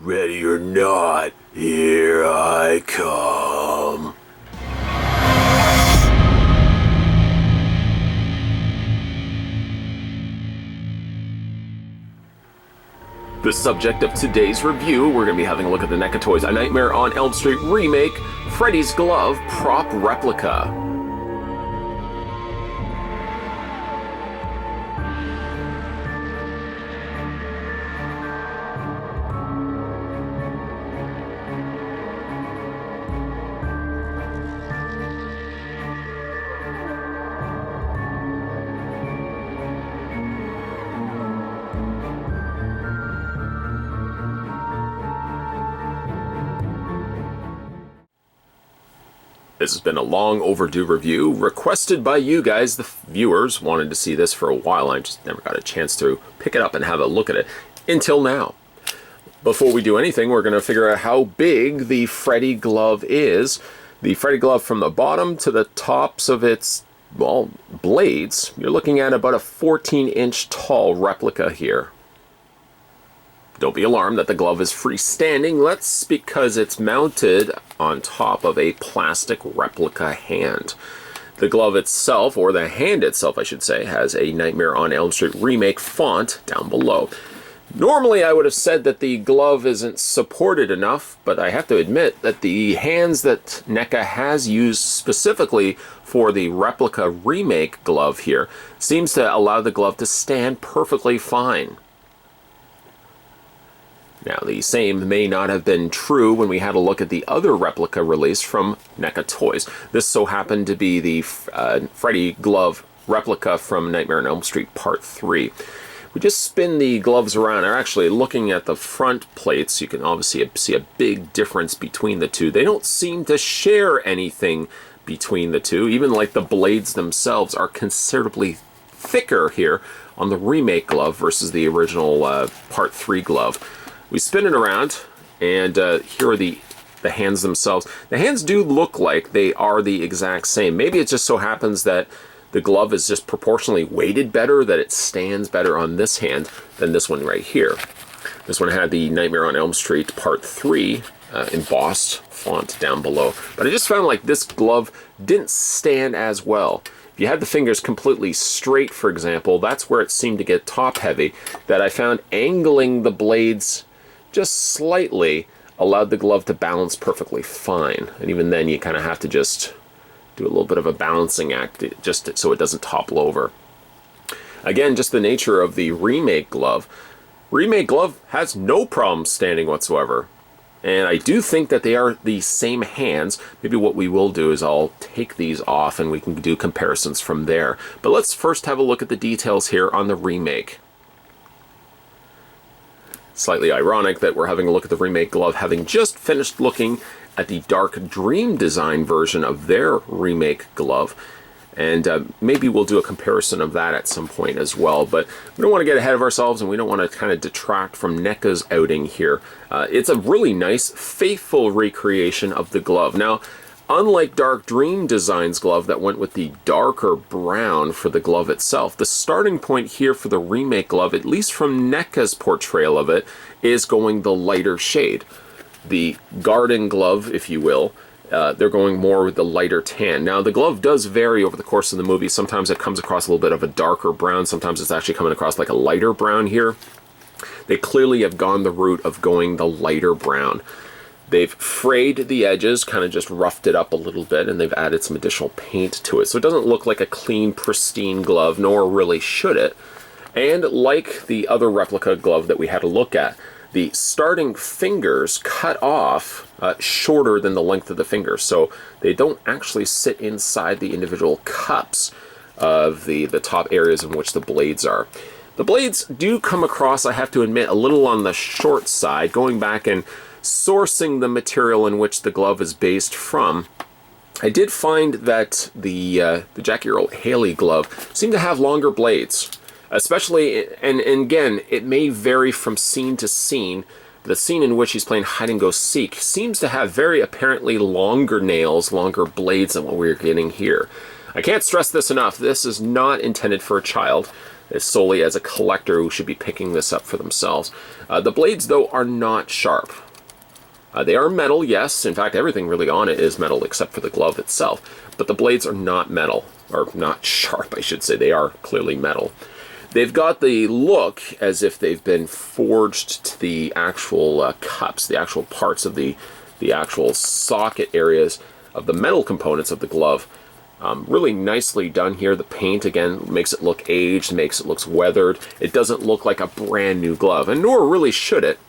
Ready or not, here I come. The subject of today's review, we're going to be having a look at the NECA Toys A Nightmare on Elm Street Remake, Freddy's Glove Prop Replica. This has been a long overdue review, requested by you guys, the viewers. Wanted to see this for a while. I just never got a chance to pick it up and have a look at it until now. Before we do anything, we're going to figure out how big the Freddy glove is. The Freddy glove from the bottom to the tops of its, well, blades. You're looking at about a 14-inch tall replica here. Don't be alarmed that the glove is freestanding. That's because it's mounted on top of a plastic replica hand. The glove itself, or the hand itself I should say, has a Nightmare on Elm Street Remake font down below. Normally I would have said that the glove isn't supported enough, but I have to admit that the hands that NECA has used specifically for the Replica Remake glove here seems to allow the glove to stand perfectly fine. Now, the same may not have been true when we had a look at the other replica release from NECA Toys. This so happened to be the Freddy glove replica from Nightmare on Elm Street Part 3. We just spin the gloves around. Or actually, looking at the front plates, you can obviously see a big difference between the two. They don't seem to share anything between the two. Even like the blades themselves are considerably thicker here on the remake glove versus the original Part 3 glove. We spin it around, and here are the hands themselves. The hands do look like they are the exact same. Maybe it just so happens that the glove is just proportionally weighted better, that it stands better on this hand than this one right here. This one had the Nightmare on Elm Street Part 3 embossed font down below. But I just found like this glove didn't stand as well. If you had the fingers completely straight, for example, that's where it seemed to get top heavy, that I found angling the blades just slightly allowed the glove to balance perfectly fine. And even then you kind of have to just do a little bit of a balancing act just so it doesn't topple over. Again, just the nature of the remake glove. Remake glove has no problem standing whatsoever. And I do think that they are the same hands. Maybe what we will do is I'll take these off and we can do comparisons from there. But let's first have a look at the details here on the remake. Slightly ironic that we're having a look at the remake glove, having just finished looking at the Dark Dream design version of their remake glove. And maybe we'll do a comparison of that at some point as well. But we don't want to get ahead of ourselves, and we don't want to kind of detract from NECA's outing here. It's a really nice, faithful recreation of the glove. Now, unlike Dark Dream Design's glove that went with the darker brown for the glove itself, the starting point here for the remake glove, at least from NECA's portrayal of it, is going the lighter shade. The garden glove, if you will, they're going more with the lighter tan. Now, the glove does vary over the course of the movie. Sometimes it comes across a little bit of a darker brown. Sometimes it's actually coming across like a lighter brown here. They clearly have gone the route of going the lighter brown. They've frayed the edges, kind of just roughed it up a little bit, and they've added some additional paint to it. So it doesn't look like a clean, pristine glove, nor really should it. And like the other replica glove that we had a look at, the starting fingers cut off shorter than the length of the fingers. So they don't actually sit inside the individual cups of the top areas in which the blades are. The blades do come across, I have to admit, a little on the short side. Going back and sourcing the material in which the glove is based from, I did find that the Jackie Earle Haley glove seemed to have longer blades, especially, and again, it may vary from scene to scene. The scene in which he's playing hide-and-go-seek seems to have very apparently longer nails, longer blades than what we're getting here. I can't stress this enough. This is not intended for a child. solely as a collector who should be picking this up for themselves. The blades, though, are not sharp. They are metal, yes. In fact, everything really on it is metal except for the glove itself. But the blades are not metal, or not sharp, I should say. They are clearly metal. They've got the look as if they've been forged to the actual cups, the actual parts of the actual socket areas of the metal components of the glove. Really nicely done here. The paint, again, makes it look aged, makes it look weathered. It doesn't look like a brand new glove, and nor really should it.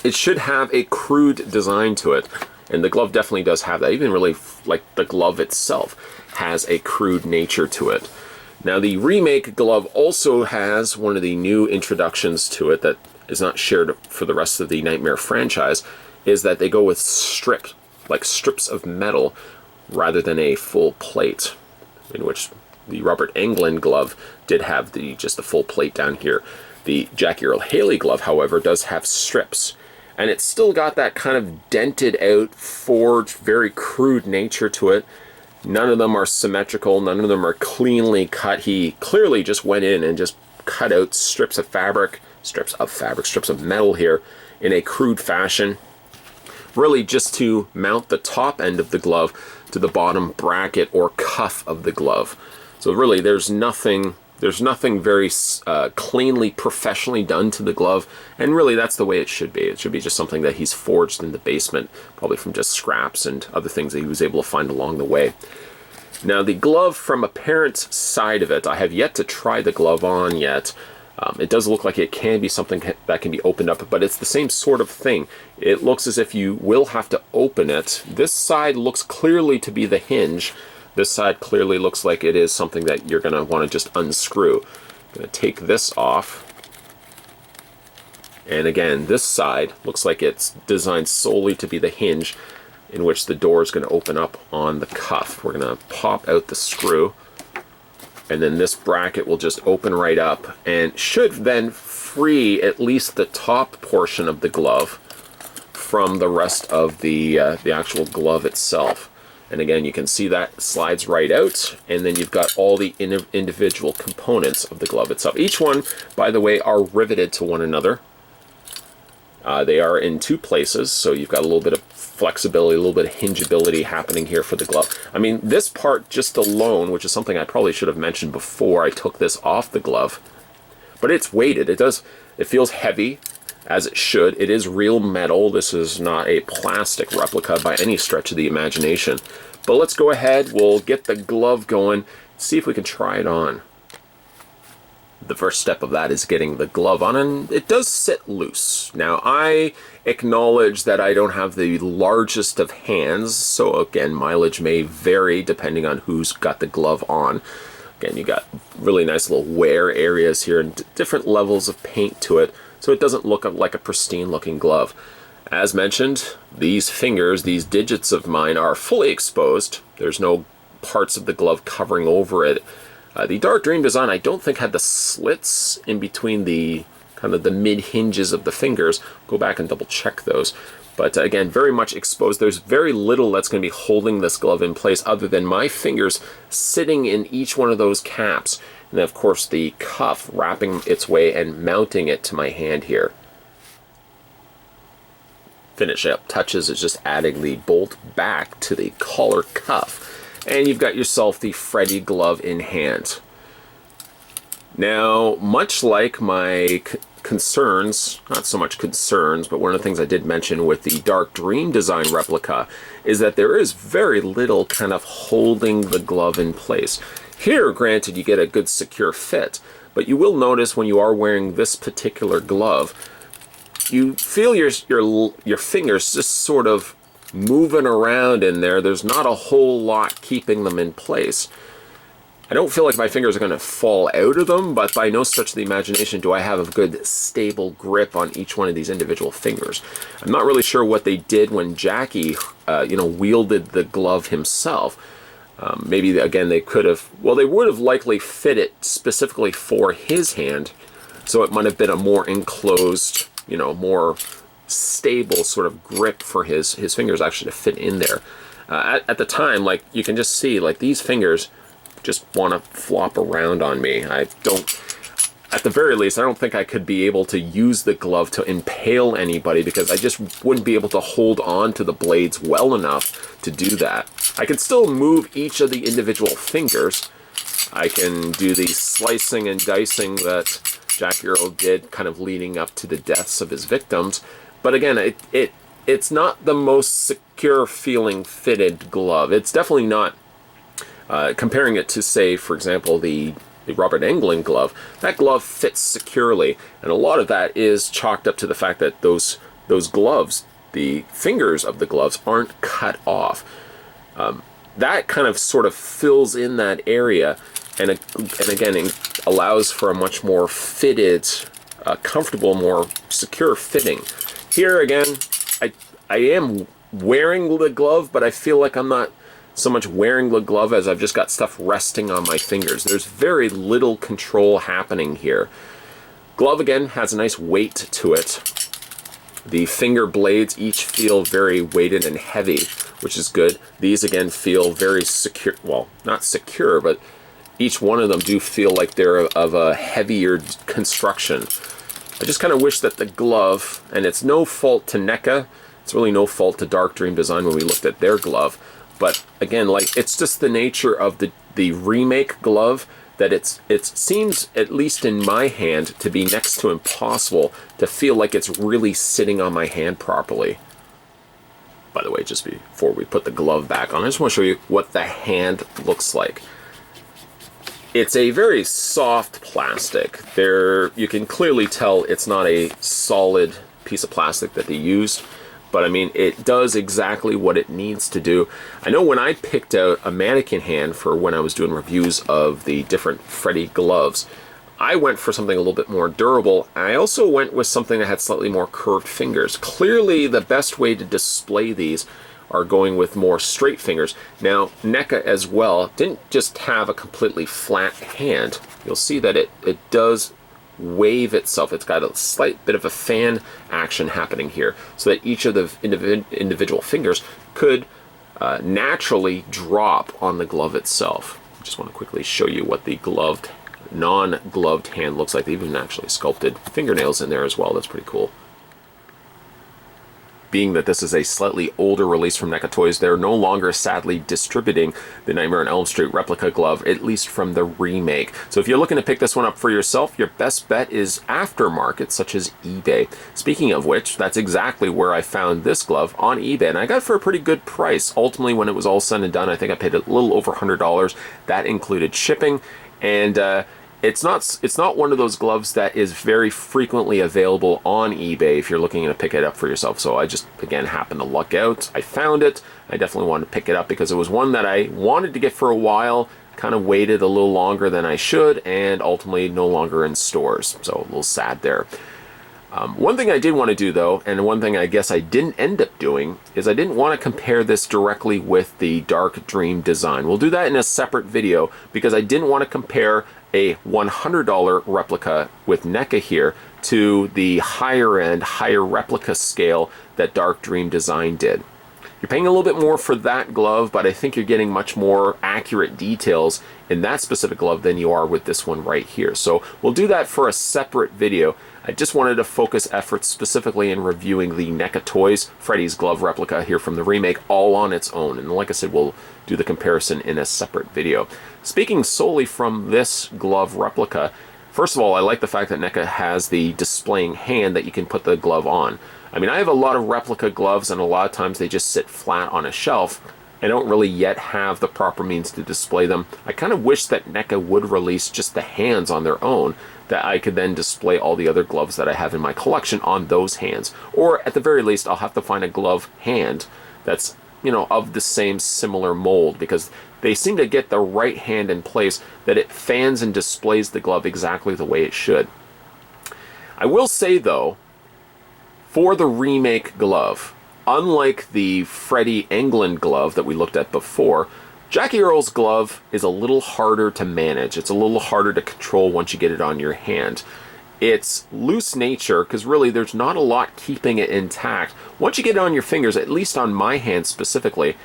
It should have a crude design to it, and the glove definitely does have that. Even really, like the glove itself has a crude nature to it. Now, the Remake glove also has one of the new introductions to it that is not shared for the rest of the Nightmare franchise, is that they go with strips of metal rather than a full plate, in which the Robert Englund glove did have just the full plate down here. The Jackie Earle Haley glove, however, does have strips. And it's still got that kind of dented out, forged, very crude nature to it. None of them are symmetrical. None of them are cleanly cut. He clearly just went in and just cut out strips of metal here in a crude fashion. Really just to mount the top end of the glove to the bottom bracket or cuff of the glove. So really there's nothing very cleanly, professionally done to the glove, and really that's the way it should be. It should be just something that he's forged in the basement, probably from just scraps and other things that he was able to find along the way. Now, the glove from a parent's side of it, I have yet to try the glove on yet. It does look like it can be something that can be opened up, but it's the same sort of thing. It looks as if you will have to open it. This side looks clearly to be the hinge. This side clearly looks like it is something that you're going to want to just unscrew. I'm going to take this off. And again, this side looks like it's designed solely to be the hinge in which the door is going to open up on the cuff. We're going to pop out the screw, and then this bracket will just open right up and should then free at least the top portion of the glove from the rest of the actual glove itself. And again, you can see that slides right out, and then you've got all the individual components of the glove itself. Each one, by the way, are riveted to one another. They are in two places, so you've got a little bit of flexibility, a little bit of hingeability happening here for the glove. I mean, this part just alone, which is something I probably should have mentioned before I took this off the glove, but it's weighted. It feels heavy, as it should. It is real metal. This is not a plastic replica by any stretch of the imagination. But let's go ahead, we'll get the glove going, see if we can try it on. The first step of that is getting the glove on, and it does sit loose. Now, I acknowledge that I don't have the largest of hands, so again, mileage may vary depending on who's got the glove on. Again, you got really nice little wear areas here and different levels of paint to it, so it doesn't look like a pristine looking glove. As mentioned, these fingers, these digits of mine, are fully exposed. There's no parts of the glove covering over it. The Dark Dream design, I don't think, had the slits in between the kind of the mid hinges of the fingers. Go back and double check those. But again, very much exposed. There's very little that's going to be holding this glove in place other than my fingers sitting in each one of those caps. And then, of course, the cuff wrapping its way and mounting it to my hand here. Finish up touches is just adding the bolt back to the collar cuff. And you've got yourself the Freddy glove in hand. Now, much like my concerns, not so much concerns, but one of the things I did mention with the Dark Dream design replica is that there is very little kind of holding the glove in place. Here, granted, you get a good secure fit, but you will notice when you are wearing this particular glove, you feel your fingers just sort of moving around in there. There's not a whole lot keeping them in place. I don't feel like my fingers are going to fall out of them, but by no stretch of the imagination do I have a good stable grip on each one of these individual fingers. I'm not really sure what they did when Jackie, wielded the glove himself. Maybe, again, they could have, well, they would have likely fit it specifically for his hand, so it might have been a more enclosed, more stable sort of grip for his fingers actually to fit in there. At the time, like, you can just see, like, these fingers just want to flop around on me. at the very least, I don't think I could be able to use the glove to impale anybody because I just wouldn't be able to hold on to the blades well enough to do that. I can still move each of the individual fingers. I can do the slicing and dicing that Jackie Earl did kind of leading up to the deaths of his victims. But again, it's not the most secure feeling fitted glove. It's definitely not, comparing it to, say, for example, the Robert Englund glove. That glove fits securely, and a lot of that is chalked up to the fact that those gloves, the fingers of the gloves, aren't cut off. That kind of sort of fills in that area, and again, it allows for a much more fitted, comfortable, more secure fitting. Here again, I am wearing the glove, but I feel like I'm not so much wearing the glove as I've just got stuff resting on my fingers. There's very little control happening here. Glove again has a nice weight to it. The finger blades each feel very weighted and heavy, which is good. These again feel very secure, well, not secure, but each one of them do feel like they're of a heavier construction. I just kind of wish that the glove, and it's no fault to NECA, it's really no fault to Dark Dream Design when we looked at their glove, but again, like, it's just the nature of the remake glove that it seems, at least in my hand, to be next to impossible to feel like it's really sitting on my hand properly. By the way, just before we put the glove back on, I just want to show you what the hand looks like. It's a very soft plastic. You can clearly tell it's not a solid piece of plastic that they used. But I mean, it does exactly what it needs to do. I know when I picked out a mannequin hand for when I was doing reviews of the different Freddy gloves, I went for something a little bit more durable. I also went with something that had slightly more curved fingers. Clearly, the best way to display these are going with more straight fingers. Now, NECA as well didn't just have a completely flat hand. You'll see that it does wave itself. It's got a slight bit of a fan action happening here so that each of the individual fingers could naturally drop on the glove itself. I just want to quickly show you what the gloved, non-gloved hand looks like. They even actually sculpted fingernails in there as well. That's pretty cool. Being that this is a slightly older release from NECA Toys, they're no longer sadly distributing the Nightmare on Elm Street replica glove, at least from the remake. So if you're looking to pick this one up for yourself, your best bet is aftermarket, such as eBay. Speaking of which, that's exactly where I found this glove, on eBay, and I got it for a pretty good price. Ultimately, when it was all said and done, I think I paid a little over $100. That included shipping, and it's not one of those gloves that is very frequently available on eBay if you're looking to pick it up for yourself. So I just, again, happened to luck out. I found it. I definitely wanted to pick it up because it was one that I wanted to get for a while, kind of waited a little longer than I should, and ultimately no longer in stores. So a little sad there. One thing I did want to do, though, and one thing I guess I didn't end up doing, is I didn't want to compare this directly with the Dark Dream Design. We'll do that in a separate video because I didn't want to compare a $100 replica with NECA here to the higher replica scale that Dark Dream Design did. You're paying a little bit more for that glove, but I think you're getting much more accurate details in that specific glove than you are with this one right here. So we'll do that for a separate video. I just wanted to focus efforts specifically in reviewing the NECA Toys Freddy's glove replica here from the remake all on its own. And like I said, we'll do the comparison in a separate video. Speaking solely from this glove replica, first of all, I like the fact that NECA has the displaying hand that you can put the glove on. I mean, I have a lot of replica gloves, and a lot of times they just sit flat on a shelf. I don't really yet have the proper means to display them. I kind of wish that NECA would release just the hands on their own, that I could then display all the other gloves that I have in my collection on those hands. Or at the very least, I'll have to find a glove hand that's, you know, of the same similar mold, because they seem to get the right hand in place that it fans and displays the glove exactly the way it should. I will say, though, for the remake glove, unlike the Freddy Englund glove that we looked at before, Jackie Earl's glove is a little harder to manage. It's a little harder to control once you get it on your hand. It's loose nature, because really there's not a lot keeping it intact. Once you get it on your fingers, at least on my hand specifically,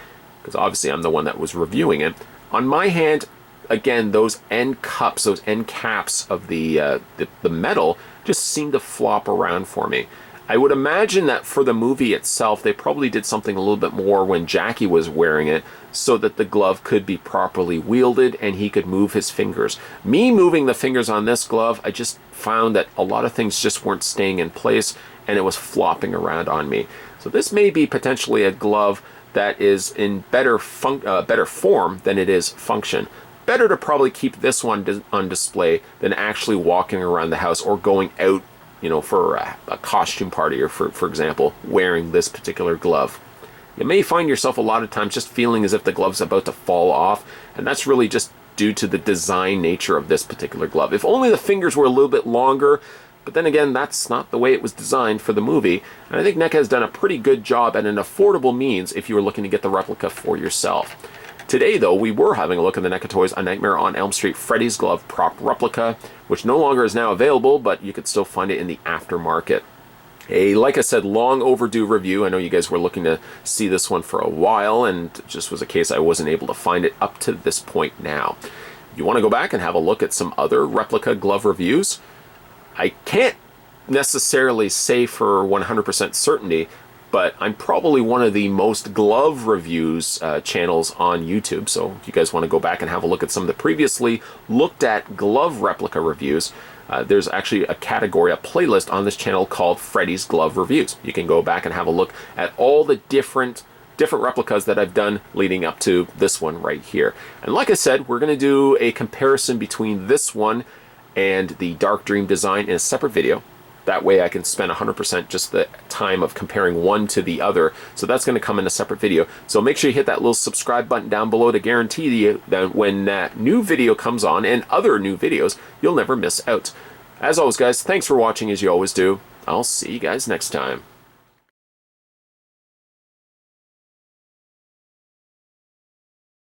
because obviously I'm the one that was reviewing it, on my hand, again, those end cups, those end caps of the metal just seem to flop around for me. I would imagine that for the movie itself, they probably did something a little bit more when Jackie was wearing it so that the glove could be properly wielded and he could move his fingers. Me moving the fingers on this glove, I just found that a lot of things just weren't staying in place and it was flopping around on me. So this may be potentially a glove that is in better form than it is function. Better to probably keep this one on display than actually walking around the house or going out, you know, for a costume party or for example, wearing this particular glove. You may find yourself a lot of times just feeling as if the glove's about to fall off, and that's really just due to the design nature of this particular glove. If only the fingers were a little bit longer, but then again, that's not the way it was designed for the movie, and I think NECA has done a pretty good job at an affordable means if you were looking to get the replica for yourself. Today, though, we were having a look at the NECA Toys A Nightmare on Elm Street Freddy's Glove prop replica, which no longer is now available, but you could still find it in the aftermarket. Like I said, long overdue review. I know you guys were looking to see this one for a while, and it just was a case I wasn't able to find it up to this point now. If you want to go back and have a look at some other replica glove reviews, I can't necessarily say for 100% certainty, but I'm probably one of the most glove reviews channels on YouTube. So if you guys want to go back and have a look at some of the previously looked at glove replica reviews, there's actually a category, a playlist on this channel called Freddy's Glove Reviews. You can go back and have a look at all the different replicas that I've done leading up to this one right here. And like I said, we're going to do a comparison between this one and the Dark Dream design in a separate video. That way I can spend 100% just the time of comparing one to the other. So that's going to come in a separate video. So make sure you hit that little subscribe button down below to guarantee you that when that new video comes on and other new videos, you'll never miss out. As always, guys, thanks for watching as you always do. I'll see you guys next time.